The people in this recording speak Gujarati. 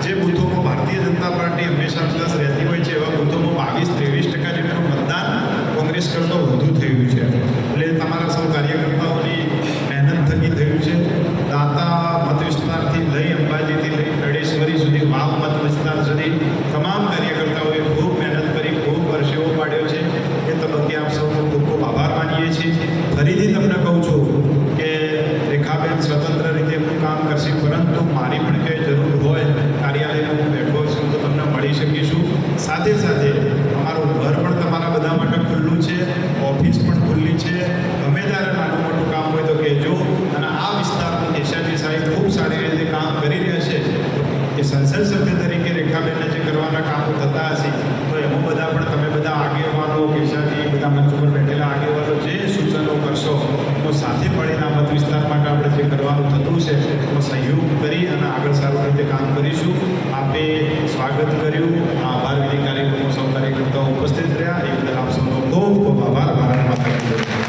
જે બૂથોમાં ભારતીય જનતા પાર્ટી હંમેશા પ્લસ રહેતી હોય છે એવા બૂથોમાં 22-23% જેટલું મતદાન કોંગ્રેસ કરતો વધુ થયું છે. એટલે તમારા સૌ કાર્યકર્તાઓની મહેનત થકી થયું છે. દાતા મત વિસ્તારથી લઈ અંબાજીથી લઈ નડેશ્વરી સુધી વાવ મત વિસ્તાર સુધી તમામ કાર્યકર્તાઓએ ખૂબ મહેનત કરી, ખૂબ પરસેવો પાડ્યો છે. એ તબક્કે આપ સૌનો ખૂબ ખૂબ આભાર માનીએ છીએ. ફરીથી તમને કહું છું કે રેખાબેન સ્વતંત્ર રીતે હું કામ કરશે, પરંતુ મારી પણ કંઈ જરૂર હોય કાર્યાલયમાં હું બેઠો છું તો તમને મળી શકીશું. સાથે સાથે અમારું ઘર પણ તમારા બધા માટે ખુલ્લું છે, ઓફિસ પણ ખુલ્લી છે. ગમે ત્યારે નાનું મોટું કામ હોય તો કહેજો. અને આ વિસ્તારની દેશાજી સાહેબ ખૂબ સારી રીતે કામ કરી રહ્યા છે. એ સંસદ સભ્ય તરીકે રેખાબેનને જે કરવાના કામો થતા હશે તો એમાં બધા પણ તમે બધા આગેવાનો, કેશાજી, બધા મંચ ઉપર બેઠેલા આગેવાનો જે સૂચનો કરશો તો સાથે મળીને આ મત વિસ્તાર માટે આપણે જે કરવાનું થતું છે એમાં સહયોગ કરી અને આગળ સારી રીતે કામ કરીશું. આપે સ્વાગત કર્યું.